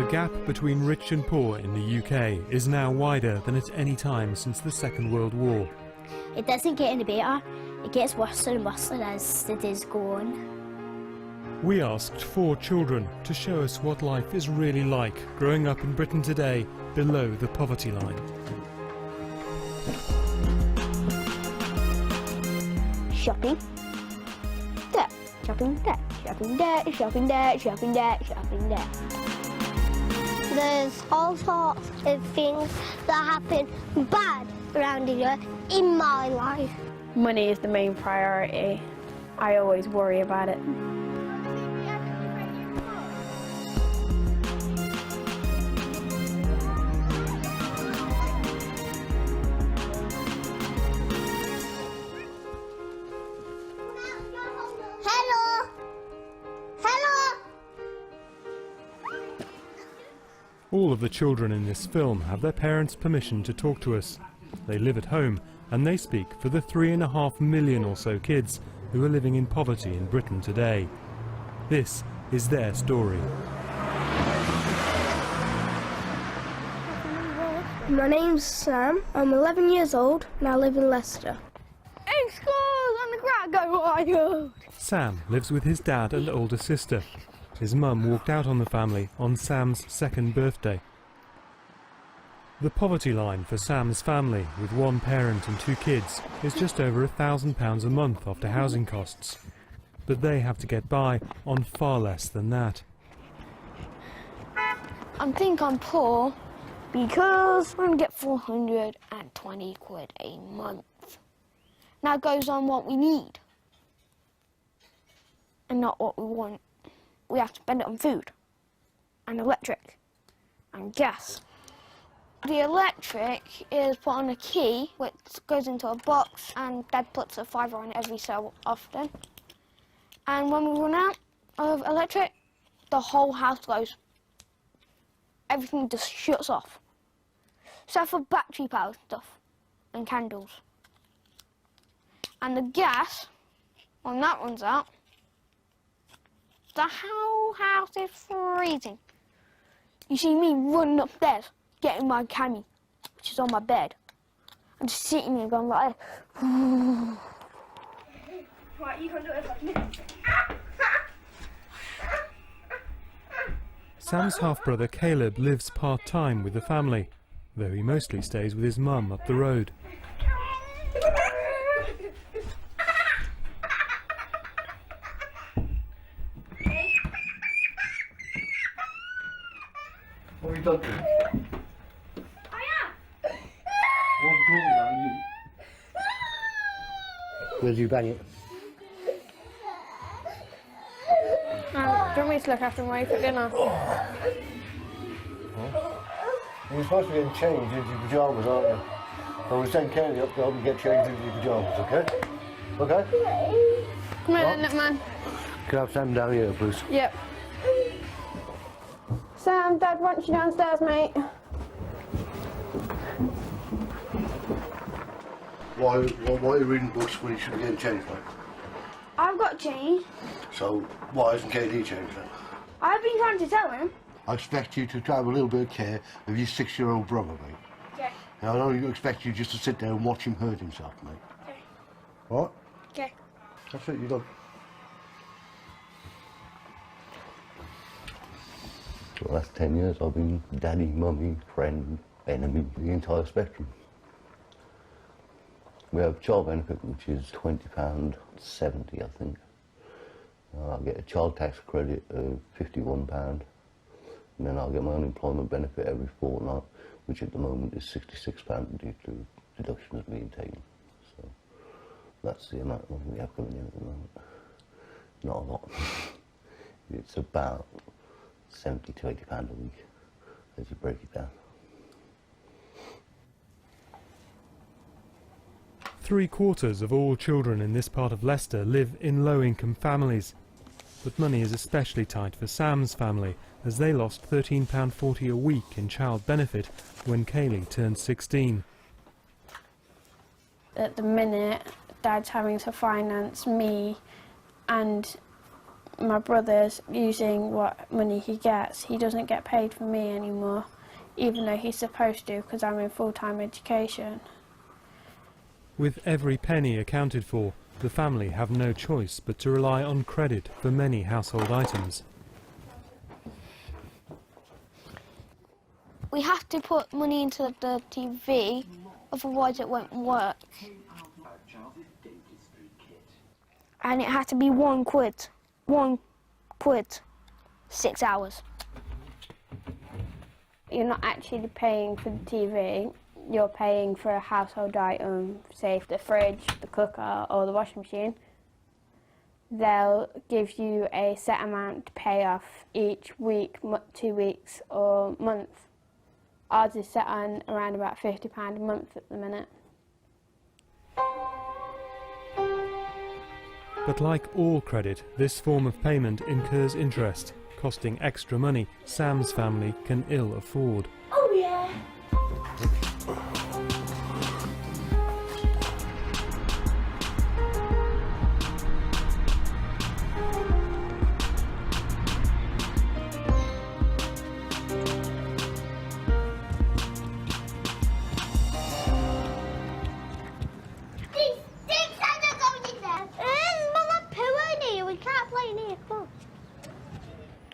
gap between rich and poor in the UK is now wider than at any time since the Second World War. It doesn't get any better, it gets worse and worse as the days go on. We asked 4 children to show us what life is really like growing up in Britain today below the poverty line. Shopping. There. Shopping there. Shopping there. Shopping there. Shopping there. Shopping there. There's all sorts of things that happen bad around here in my life. Money is the main priority. I always worry about it. All of the children in this film have their parents' permission to talk to us. They live at home and they speak for the 3.5 million or so kids who are living in poverty in Britain today. This is their story. My name's Sam, I'm 11 years old and I live in Leicester. In school, on the ground, go wild! Sam lives with his dad and older sister. His mum walked out on the family on Sam's 2nd birthday. The poverty line for Sam's family, with 1 parent and 2 kids, is just over £1,000 a month after housing costs. But they have to get by on far less than that. I think I'm poor because I'm going to get 420 quid a month. Now it goes on what we need and not what we want. We have to spend it on food and electric and gas. The electric is put on a key which goes into a box and Dad puts a fiver on every so often. And when we run out of electric, the whole house goes. Everything just shuts off. Except for battery powered stuff and candles. And the gas, when that runs out, the whole house is freezing. You see me running upstairs, getting my cami, which is on my bed. I'm just sitting there going like this. Right, you can do it like me. Sam's half-brother Caleb lives part-time with the family, though he mostly stays with his mum up the road. What have you done to him? I am. What's wrong about you? Where did you bang it? Do you want me to look after him while you cook dinner? You're supposed to be getting changed into your pyjamas, aren't you? I will send Kelly up to help you get changed into your pyjamas, okay? Okay? Come here then, man. Can I have Sam down here, please? Yep. Sam, Dad wants you downstairs, mate. Why are you reading books when you should be getting changed, mate? I've got changed. So, why isn't KD changed then? I've been trying to tell him. I expect you to have a little bit of care of your 6-year-old brother, mate. Okay. Now, I don't expect you just to sit there and watch him hurt himself, mate. Okay. What? Okay. That's it, you done. For the last 10 years I've been daddy, mummy, friend, enemy, the entire spectrum. We have child benefit which is £20.70 I think. I'll get a child tax credit of £51 and then I'll get my unemployment benefit every fortnight, which at the moment is £66 due to deductions being taken. So that's the amount of money we have coming in at the moment. Not a lot. It's about £70 to £80 a week as you break it down. 3/4 of all children in this part of Leicester live in low-income families. But money is especially tight for Sam's family, as they lost £13.40 a week in child benefit when Kaylee turned 16. At the minute, Dad's having to finance me and my brother's using what money he gets. He doesn't get paid for me anymore, even though he's supposed to because I'm in full-time education. With every penny accounted for, the family have no choice but to rely on credit for many household items. We have to put money into the TV, otherwise it won't work. And it has to be £1. £1. 6 hours. You're not actually paying for the TV, you're paying for a household item, say the fridge, the cooker or the washing machine. They'll give you a set amount to pay off each week, 2 weeks or month. Ours is set on around about £50 a month at the minute. But like all credit, this form of payment incurs interest, costing extra money Sam's family can ill afford. Oh yeah.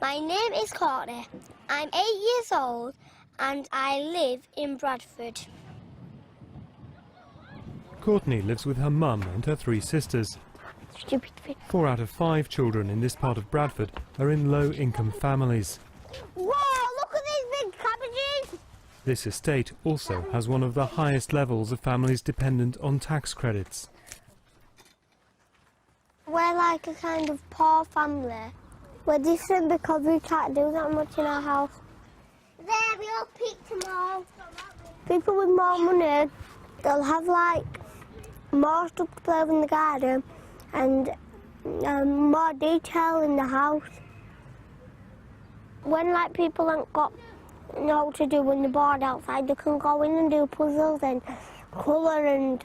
My name is Courtney. I'm 8 years old and I live in Bradford. Courtney lives with her mum and her 3 sisters. Stupid thing. 4 out of 5 children in this part of Bradford are in low-income families. Whoa, look at these big cabbages! This estate also has one of the highest levels of families dependent on tax credits. We're like a kind of poor family. We're different because we can't do that much in our house. There, we all picked them all. People with more money, they'll have like more stuff to play with in the garden and more detail in the house. When like people haven't got know what to do when they're bored outside, they can go in and do puzzles and colour and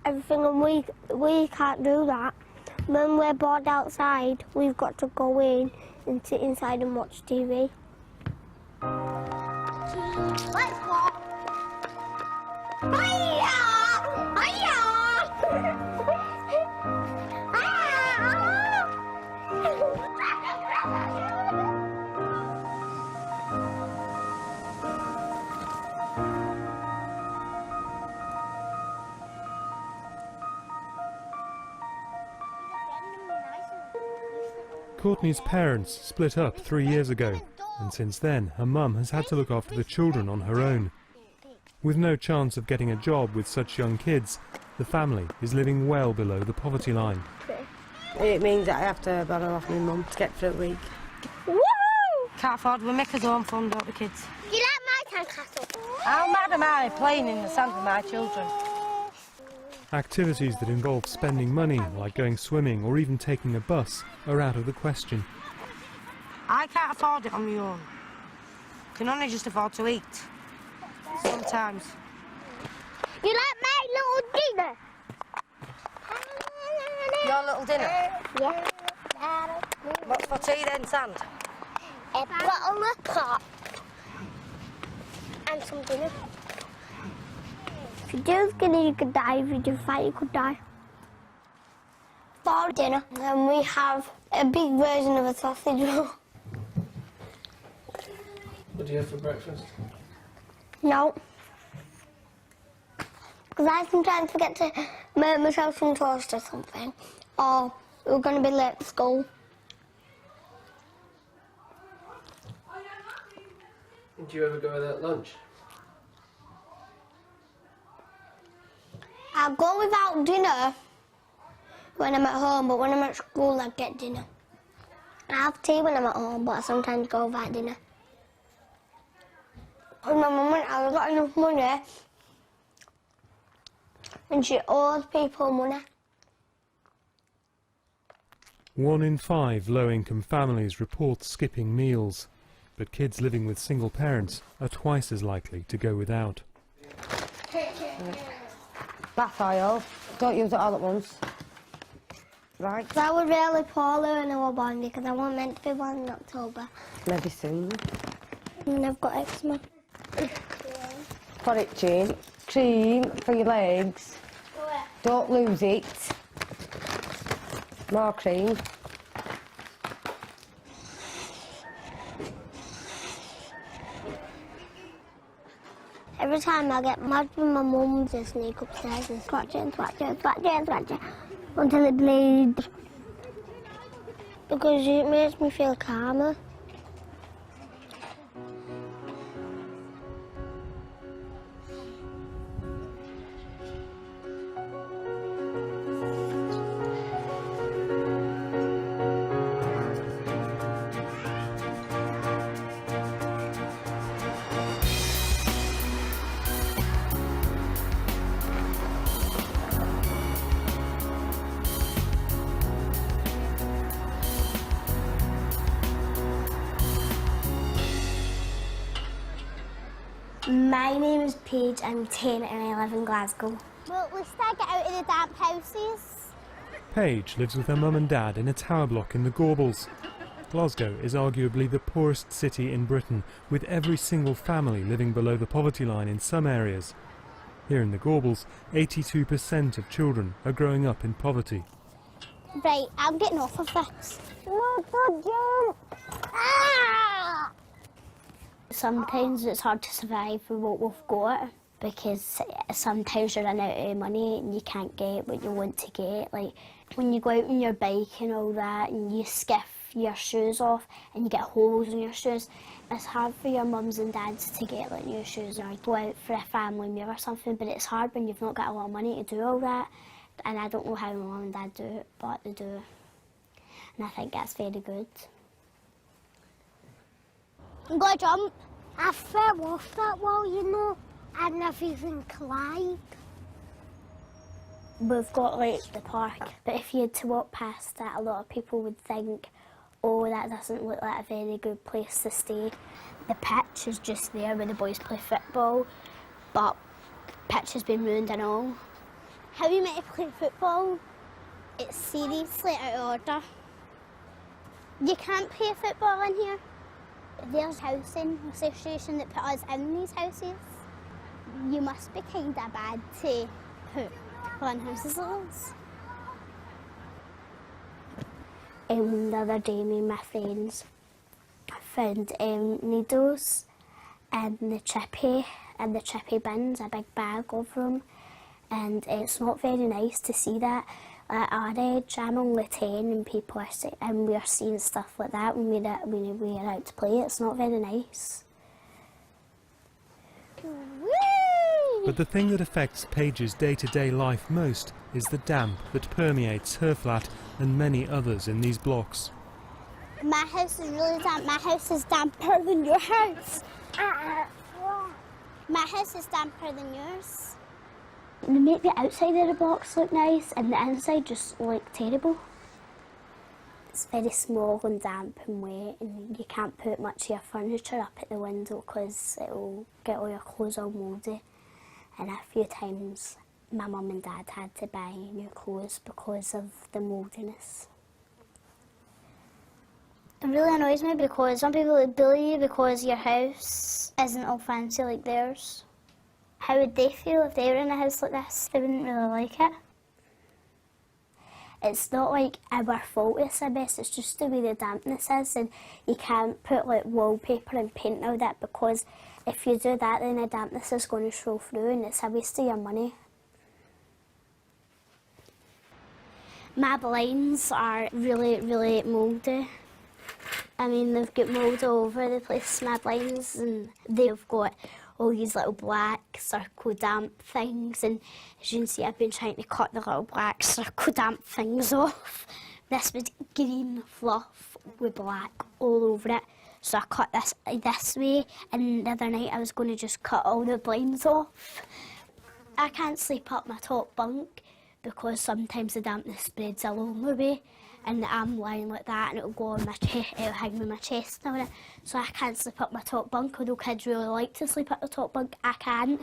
everything, and we can't do that. When we're bored outside, we've got to go in and sit inside and watch TV. Let's go! Hiya! Courtney's parents split up 3 years ago, and since then her mum has had to look after the children on her own. With no chance of getting a job with such young kids, the family is living well below the poverty line. It means that I have to borrow off my mum to get through the week. Woo! Can't afford, we make us home fund, don't we, kids? Do you like my sandcastle? How mad am I playing in the sand with my children? Activities that involve spending money, like going swimming or even taking a bus, are out of the question. I can't afford it on my own. Can only just afford to eat. Sometimes. You like my little dinner? Your little dinner? Yeah. What's for tea then, sand? A bottle of pop and some dinner. If you do skinny, you could die. If you do fat, you could die. For dinner, then we have a big version of a sausage roll. What do you have for breakfast? No. Because I sometimes forget to make myself some toast or something. Or we're going to be late for school. Do you ever go without lunch? I'll go without dinner when I'm at home, but when I'm at school, I get dinner. I have tea when I'm at home, but I sometimes go without dinner. When my mum went out, I got enough money, and she owes people money. 1 in 5 low-income families report skipping meals, but kids living with single parents are twice as likely to go without. Bath oil. Don't use it all at once. Right, 'Cause I was really poorly when I was born because I wasn't meant to be born in October. maybe soon. And I've got eczema. For it, Jane. Cream for your legs. Don't lose it. More cream. Every time I get mad with my mum, just sneak upstairs and scratch it and scratch it and scratch it and scratch it until it bleeds. Because it makes me feel calmer. My name is Paige, I'm 10 and I live in Glasgow. Well, we still get out of the damp houses. Paige lives with her mum and dad in a tower block in the Gorbals. Glasgow is arguably the poorest city in Britain, with every single family living below the poverty line in some areas. Here in the Gorbals, 82% of children are growing up in poverty. Right, I'm getting off of this. No, don't jump! Ah! Sometimes it's hard to survive for what we've got because sometimes you run out of money and you can't get what you want to get. Like when you go out on your bike and all that and you skiff your shoes off and you get holes in your shoes, it's hard for your mums and dads to get like new shoes or go out for a family meal or something, but it's hard when you've not got a lot of money to do all that. And I don't know how my mum and dad do it, but they do. And I think that's very good. I'm gonna jump. I fell off that wall, you know, and I've even climbed. We've got like the park, but if you had to walk past that, a lot of people would think, oh, that doesn't look like a very good place to stay. The pitch is just there where the boys play football, but the pitch has been ruined and all. How are you meant to play football? It's seriously out of order. You can't play football in here. There's a housing association that put us in these houses. You must be kind of bad to put people in houses like this. The other day, me and my friends found needles in the chippy bins, a big bag of them, and it's not very nice to see that. At our age, I'm only 10 and people are and we're seeing stuff like that when we're out to play. It's not very nice. But the thing that affects Paige's day-to-day life most is the damp that permeates her flat and many others in these blocks. My house is really damp. My house is damper than your house. My house is damper than yours. They make the outside of the blocks look nice and the inside just look terrible. It's very small and damp and wet and you can't put much of your furniture up at the window because it'll get all your clothes all mouldy. And a few times my mum and dad had to buy new clothes because of the mouldiness. It really annoys me because some people would bully you because your house isn't all fancy like theirs. How would they feel if they were in a house like this? They wouldn't really like it. It's not like our fault, it's just the way the dampness is, and you can't put like wallpaper and paint and all that because if you do that then the dampness is going to show through and it's a waste of your money. My blinds are really, really mouldy. I mean, they've got mould all over the place, my blinds, and they've got all these little black circle damp things, and as you can see I've been trying to cut the little black circle damp things off. This was green fluff with black all over it, so I cut this way, and the other night I was going to just cut all the blinds off. I can't sleep up my top bunk because sometimes the dampness spreads along the way and I'm lying like that and it'll go on my chest, it'll hang on my chest and all that. So I can't sleep up my top bunk, although kids really like to sleep up the top bunk, I can't.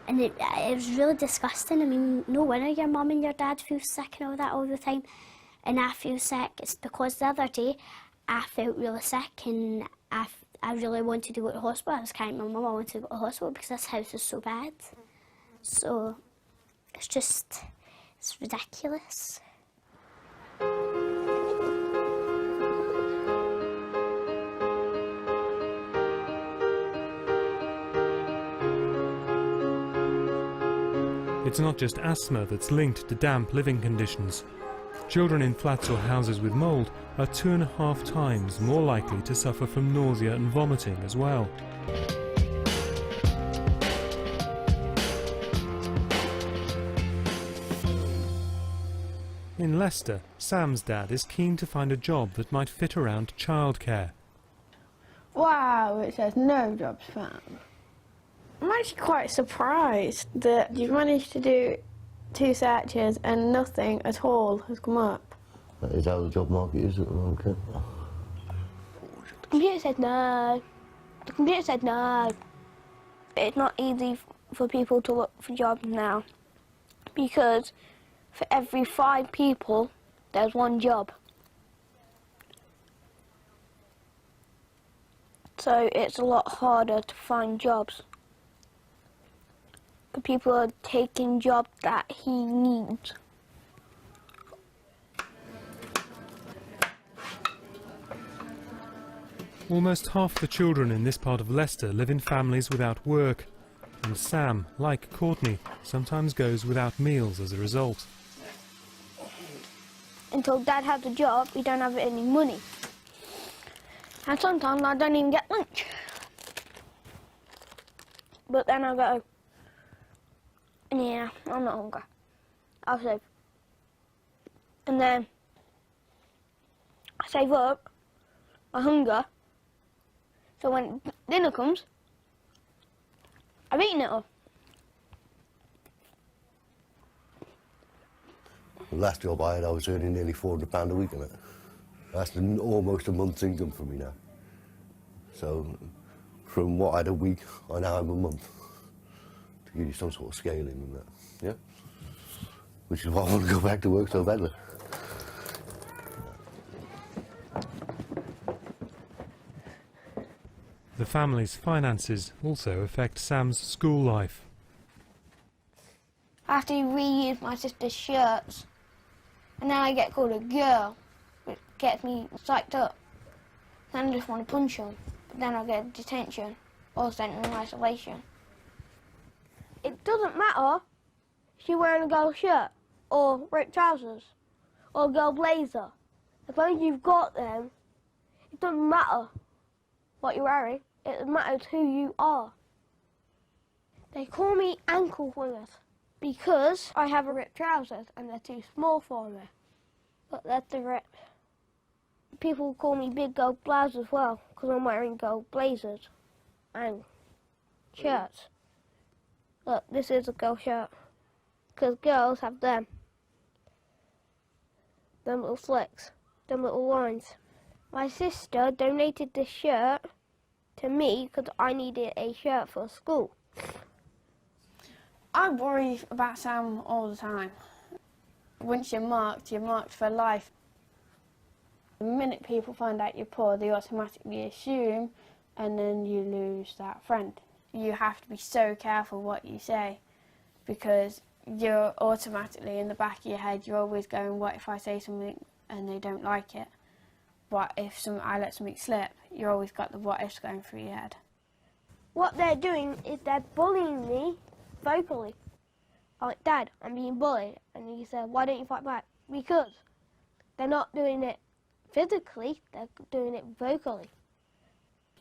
And it was really disgusting. I mean, no wonder your mum and your dad feel sick and all that all the time. And I feel sick. It's because the other day I felt really sick and I really wanted to go to the hospital. I was crying to my mum, I wanted to go to the hospital because this house is so bad. So it's ridiculous. It's not just asthma that's linked to damp living conditions. Children in flats or houses with mould are 2.5 times more likely to suffer from nausea and vomiting as well. In Leicester, Sam's dad is keen to find a job that might fit around childcare. Wow, it says no jobs found. I'm actually quite surprised that you've managed to do 2 searches and nothing at all has come up. That is how the job market is at the moment, okay? The computer said no. The computer said no. It's not easy for people to look for jobs now because for every 5 people, there's 1 job. So it's a lot harder to find jobs. The people are taking jobs that he needs. Almost half the children in this part of Leicester live in families without work, and Sam, like Courtney, sometimes goes without meals as a result. Until Dad has a job, we don't have any money. And sometimes I don't even get lunch. But then I go, yeah, I'm not hungry. I'll save. And then I save up my hunger, so when dinner comes, I've eaten it all. The last job I had, I was earning nearly £400 a week on it. That's almost a month's income for me now. So, from what I had a week, I now have a month. To give you some sort of scaling in that, yeah? Which is why I want to go back to work so badly. The family's finances also affect Sam's school life. I have to reuse my sister's shirts, and then I get called a girl, which gets me psyched up. Then I just want to punch them, but then I get detention or sent in isolation. It doesn't matter if you're wearing a girl shirt or ripped trousers or a girl blazer. As long as you've got them, it doesn't matter what you're wearing. It matters who you are. They call me ankle wingers because I have a ripped trousers and they're too small for me. But that's the rip. People call me big girl blouse as well because I'm wearing girl blazers and shirts. Look, this is a girl shirt because girls have them little slits, them little lines. My sister donated this shirt to me because I needed a shirt for school. I worry about Sam all the time. Once you're marked for life. The minute people find out you're poor, they automatically assume, and then you lose that friend. You have to be so careful what you say, because you're automatically, in the back of your head, you're always going, what if I say something and they don't like it? What if I let something slip? You've always got the what ifs going through your head. What they're doing is they're bullying me vocally. I'm like, Dad, I'm being bullied. And he said, why don't you fight back? Because they're not doing it physically, they're doing it vocally.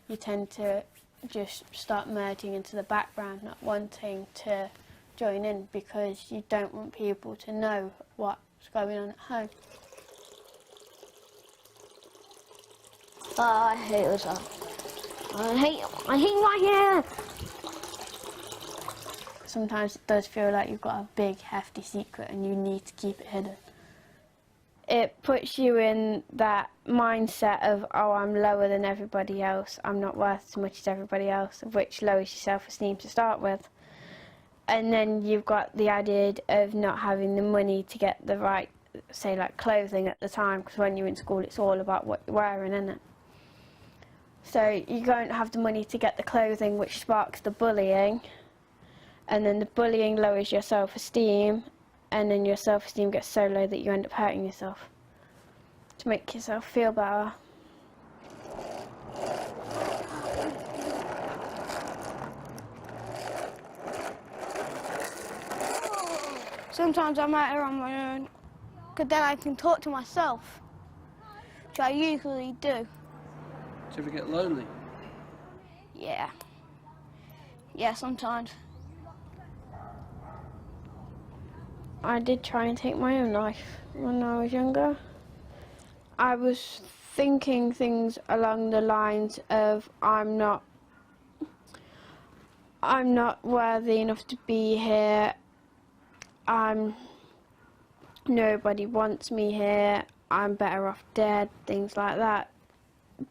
You tend to just start merging into the background, not wanting to join in because you don't want people to know what's going on at home. Oh, I hate myself. I hate my hair. Sometimes it does feel like you've got a big, hefty secret and you need to keep it hidden. It puts you in that mindset of, oh, I'm lower than everybody else, I'm not worth as much as everybody else, which lowers your self-esteem to start with. And then you've got the idea of not having the money to get the right, say, like clothing at the time, because when you're in school it's all about what you're wearing, isn't it? So you don't have the money to get the clothing, which sparks the bullying, and then the bullying lowers your self-esteem, and then your self-esteem gets so low that you end up hurting yourself to make yourself feel better. Sometimes I'm out here on my own, because then I can talk to myself, which I usually do. Do you ever get lonely? Yeah. Yeah, sometimes. I did try and take my own life when I was younger. I was thinking things along the lines of I'm not worthy enough to be here. Nobody wants me here. I'm better off dead, things like that.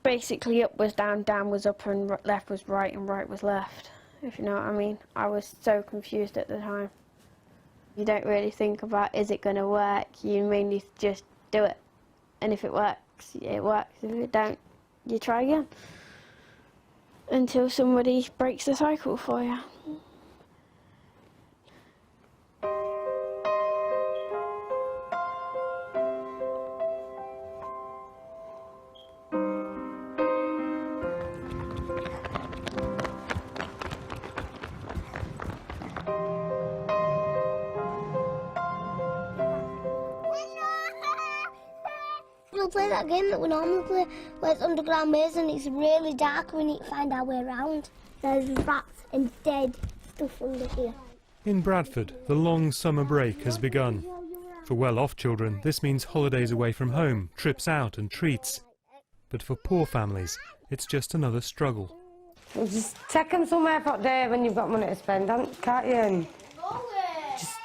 Basically, up was down, down was up, and left was right, and right was left, if you know what I mean. I was so confused at the time. You don't really think about, is it going to work? You mainly just do it. And if it works, it works. If it don't, you try again. Until somebody breaks the cycle for you. We'll play that game that we normally play, where it's underground maze and it's really dark and we need to find our way around. There's rats and dead stuff under here. In Bradford, the long summer break has begun. For well-off children, this means holidays away from home, trips out and treats. But for poor families, it's just another struggle. Well, just take them somewhere for a day when you've got money to spend, can't you? And just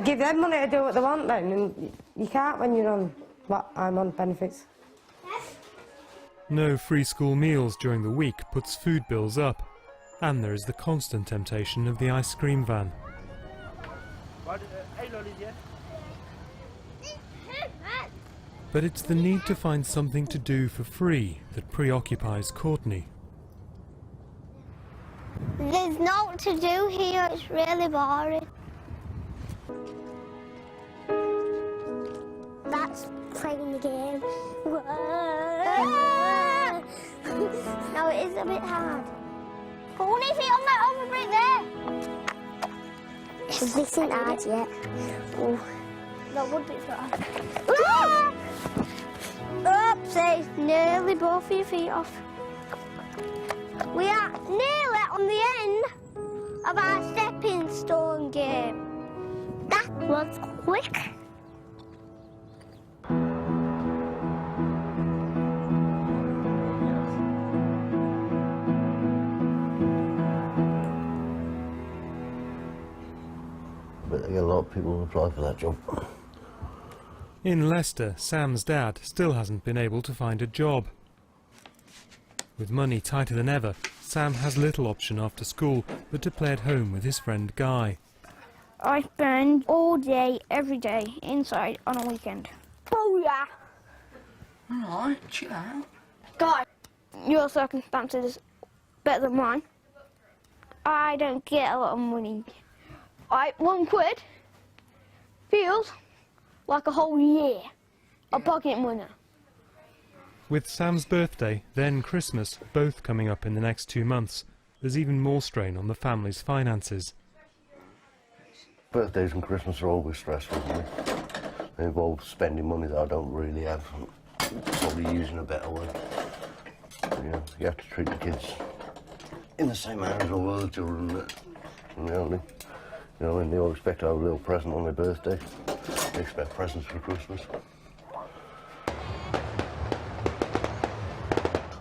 give them money to do what they want then, and you can't when you're on what I'm on benefits. No free school meals during the week puts food bills up. And there is the constant temptation of the ice cream van. But it's the need to find something to do for free that preoccupies Courtney. There's naught to do here, it's really boring. That's playing the game. Now it is a bit hard. Put one of your feet on that overbrick there. This isn't hard yet. Oh. That would be hard. Oopsie, nearly both of your feet off. We are nearly on the end of our stepping stone game. That was quick. But there are a lot of people who apply for that job. In Leicester, Sam's dad still hasn't been able to find a job. With money tighter than ever, Sam has little option after school but to play at home with his friend Guy. I spend all day, every day, inside on a weekend. Booyah! Alright, chill out. Guy, your circumstances better than mine. I don't get a lot of money. £1 feels like a whole year of pocket money. With Sam's birthday, then Christmas, both coming up in the next 2 months, there's even more strain on the family's finances. Birthdays and Christmas are always stressful for me. They involve spending money that I don't really have, probably using a better way. You have to treat the kids in the same manner as all other children. When they all expect to have a little present on their birthday, they expect presents for Christmas.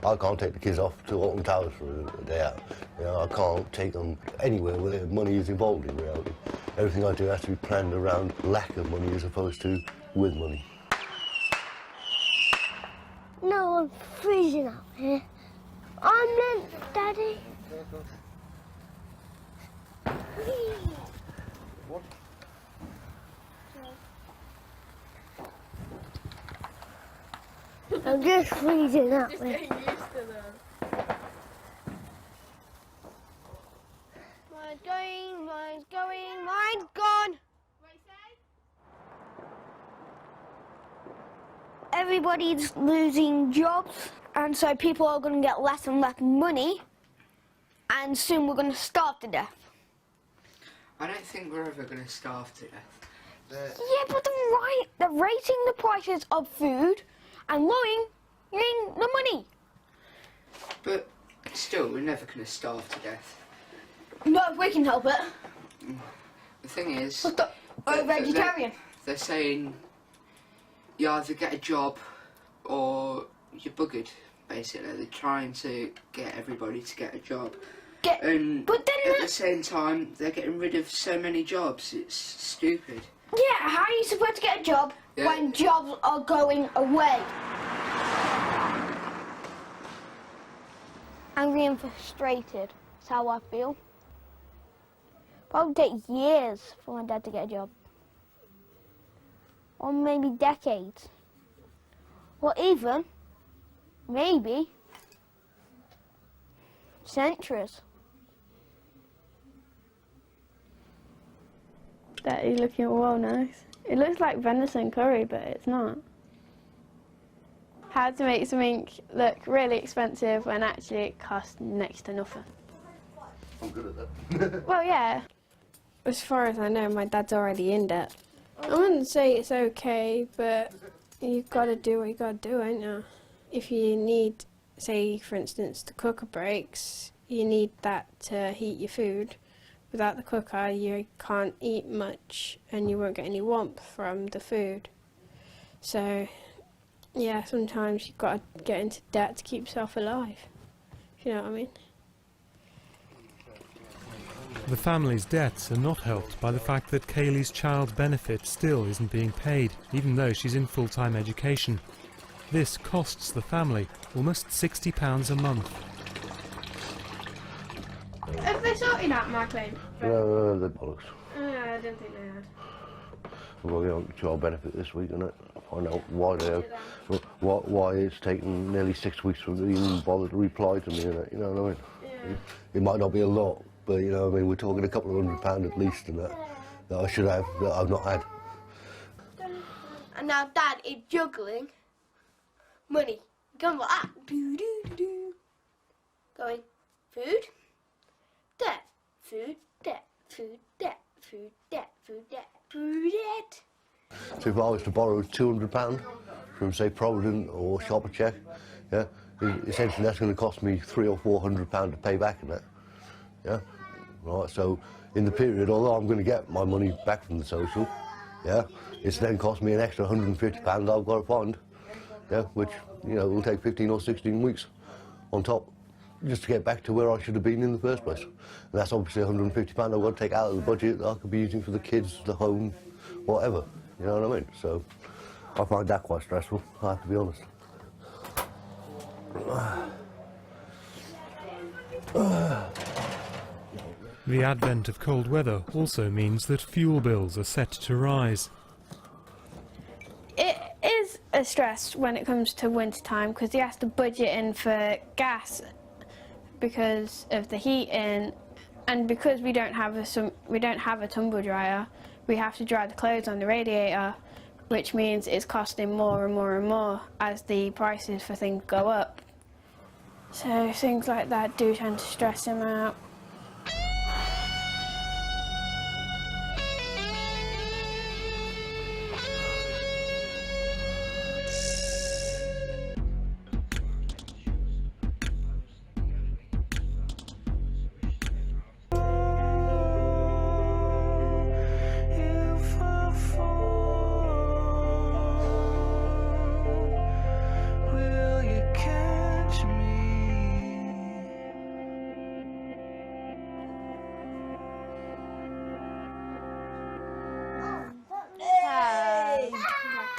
I can't take the kids off to Alton Towers for a day out. I can't take them anywhere where money is involved in reality. Everything I do has to be planned around lack of money as opposed to with money. No, I'm freezing out here. I meant, Daddy. I'm just freezing up. Just getting used to them. Mine's going, mine's going, mine's gone. Everybody's losing jobs, and so people are going to get less and less money, and soon we're going to starve to death. I don't think we're ever going to starve to death. Yeah, but they're raising the prices of food and lowering the money. But still, we're never going to starve to death. No, we can help it. The thing is, We're vegetarian. they're saying you either get a job or you're buggered, basically. They're trying to get everybody to get a job. But then at the same time, they're getting rid of so many jobs. It's stupid. Yeah, how are you supposed to get a job when jobs are going away? Angry and frustrated. That's how I feel. Probably take years for my dad to get a job. Or maybe decades. Or even, maybe, centuries. Daddy's looking well nice. It looks like venison curry, but it's not. How to make something look really expensive when actually it costs next to nothing. I'm good at that. Well, yeah. As far as I know, my dad's already in debt. I wouldn't say it's okay, but you've got to do what you got to do, ain't you? If you need, say, for instance, the cooker breaks, you need that to heat your food. Without the cooker, you can't eat much and you won't get any warmth from the food. So, yeah, sometimes you've got to get into debt to keep yourself alive. If you know what I mean? The family's debts are not helped by the fact that Kaylee's child benefit still isn't being paid, even though she's in full-time education. This costs the family almost £60 a month. Have they sorted out my claim? No, the bollocks. I don't think they had. Well, we on child benefit this week, isn't it? Find out why they have, why it's taken nearly 6 weeks for them to even bother to reply to me, innit? You know what I mean? Yeah. It might not be a lot, but you know what I mean, we're talking a couple of £100 at least and that I should have, that I've not had. And now Dad is juggling money. Going like that. Do, do, do, do. Going food, debt, food, debt, food, debt, food, debt, food, debt, food, debt. So if I was to borrow £200 from, say, Provident or Shopper Check, yeah, essentially that's going to cost me £300 or £400 to pay back in that. Yeah, right. So in the period, although I'm going to get my money back from the social, yeah, it's then cost me an extra £150 I've got to find, yeah, which you know will take 15 or 16 weeks on top, just to get back to where I should have been in the first place. And that's obviously £150 I've got to take out of the budget that I could be using for the kids, the home, whatever. You know what I mean? So I find that quite stressful, I have to be honest. The advent of cold weather also means that fuel bills are set to rise. It is a stress when it comes to winter time because you have to budget in for gas because of the heating, and because we don't have a tumble dryer, we have to dry the clothes on the radiator, which means it's costing more and more and more as the prices for things go up. So things like that do tend to stress him out.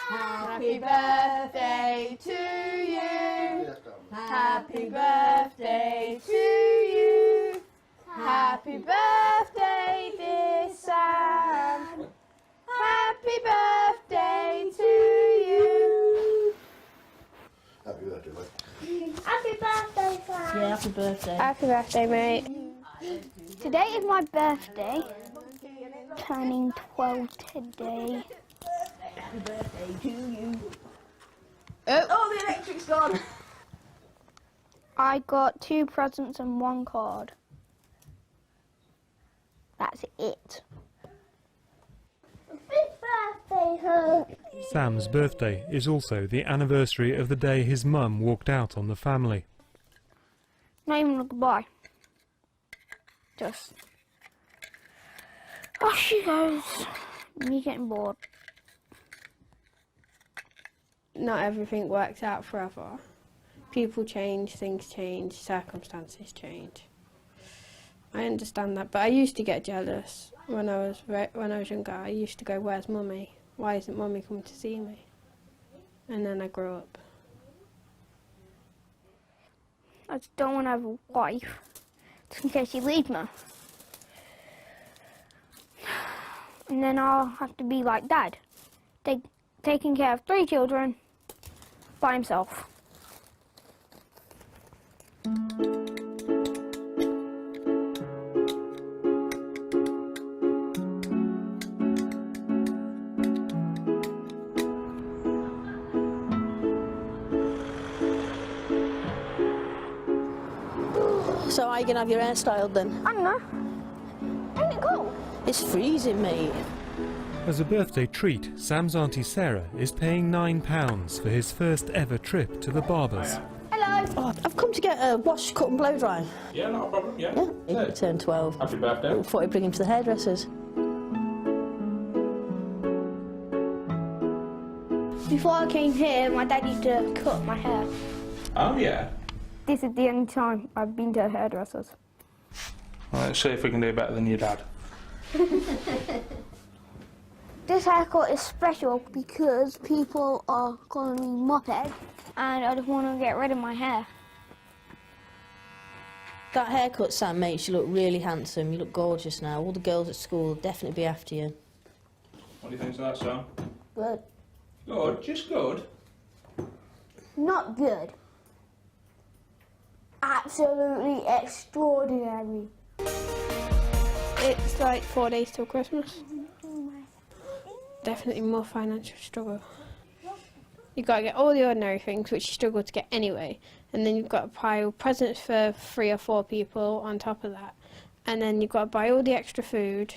Happy birthday to you. Happy birthday to you. Happy birthday, birthday. Happy birthday, mate. Today is my birthday. Turning 12 today. Happy birthday to you. Oh, the electric's gone. I got 2 presents and 1 card. That's it. Sam's birthday is also the anniversary of the day his mum walked out on the family. Not even a goodbye. Just... off she goes. Me getting bored. Not everything works out forever. People change, things change, circumstances change. I understand that, but I used to get jealous when I was younger. I used to go, "Where's Mummy? Why isn't Mummy coming to see me?" And then I grew up. I just don't want to have a wife, just in case she leaves me. And then I'll have to be like Dad, taking care of 3 children by himself. So are you going to have your hair styled then? I don't know. Ain't it cold? It's freezing, mate. As a birthday treat, Sam's Auntie Sarah is paying £9 for his first ever trip to the barber's. Hello. Oh, I've come to get a wash, cut and blow dry. Yeah, not a problem, yeah. Yeah, he turned 12. Happy birthday. I thought I'd bring him to the hairdressers. Before I came here, my dad used to cut my hair. Oh, yeah. This is the only time I've been to hairdressers. Well, let's see if we can do better than your dad. This haircut is special because people are calling me moped and I just want to get rid of my hair. That haircut, Sam, makes you look really handsome. You look gorgeous now. All the girls at school will definitely be after you. What do you think of that, Sam? Good. Good, just good. Not good. Absolutely extraordinary. It's like 4 days till Christmas. Definitely more financial struggle. You've got to get all the ordinary things which you struggle to get anyway, and then you've got to pile presents for 3 or 4 people on top of that, and then you've got to buy all the extra food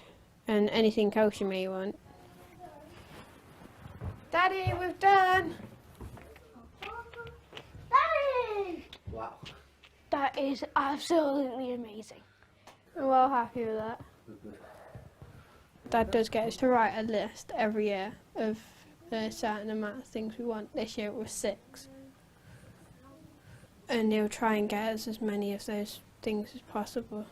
and anything else you may want. Daddy, we've done! Daddy! Wow. That is absolutely amazing. I'm well happy with that. Dad does get us to write a list every year of a certain amount of things we want. This year it was 6. And he'll try and get us as many of those things as possible.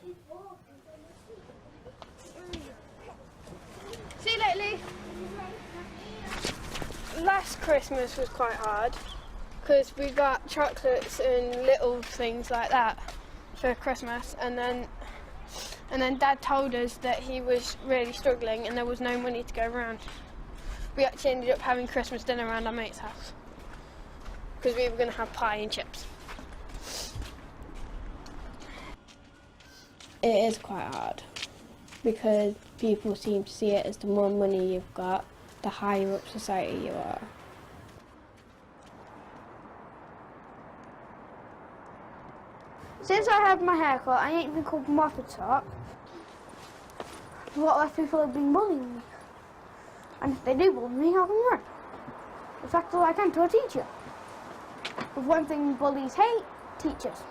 See you lately. Last Christmas was quite hard because we got chocolates and little things like that for Christmas, and then Dad told us that he was really struggling and there was no money to go around. We actually ended up having Christmas dinner around our mate's house because we were going to have pie and chips. It is quite hard because people seem to see it as the more money you've got, the higher up society you are. Since I had my haircut, I ain't been called Muppet Top. A lot of people have been bullying me. And if they do bully me, I can run. In fact, all I can to a teacher. But one thing bullies hate, teachers.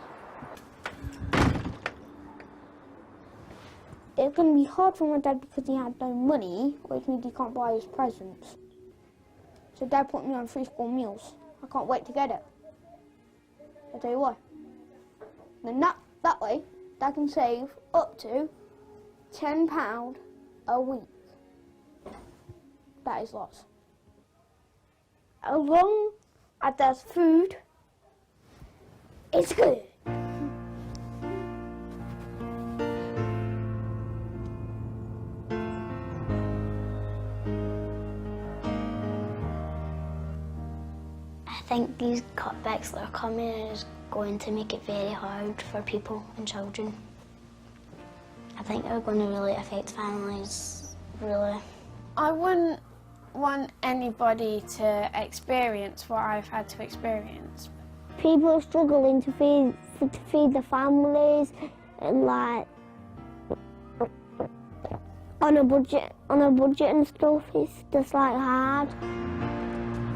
It's going to be hard for my dad because he had no money, which means he can't buy his presents. So Dad put me on free school meals. I can't wait to get it. I'll tell you why. Then that way, Dad can save up to £10 a week. That is lots. As long as there's food, it's good. I think these cutbacks that are coming is going to make it very hard for people and children. I think they're going to really affect families, really. I wouldn't want anybody to experience what I've had to experience. People are struggling to feed their families and like on a budget and stuff. It's just like hard.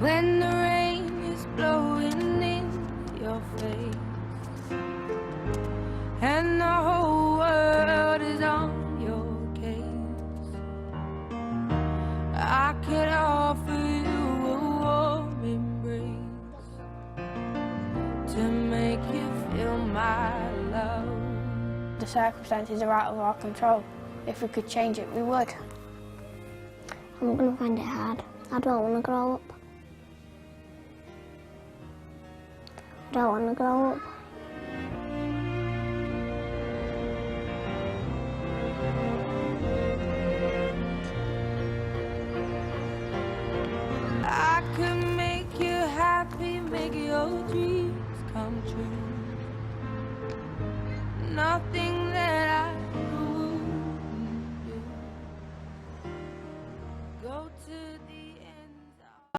When the rain is blowing in your face and the whole world is on your case, I could offer you a warm embrace to make you feel my love. The circumstances are out of our control. If we could change it, we would. I'm going to find it hard. I don't want to grow up. I don't want to grow up. I could make you happy, make your dreams come true. Nothing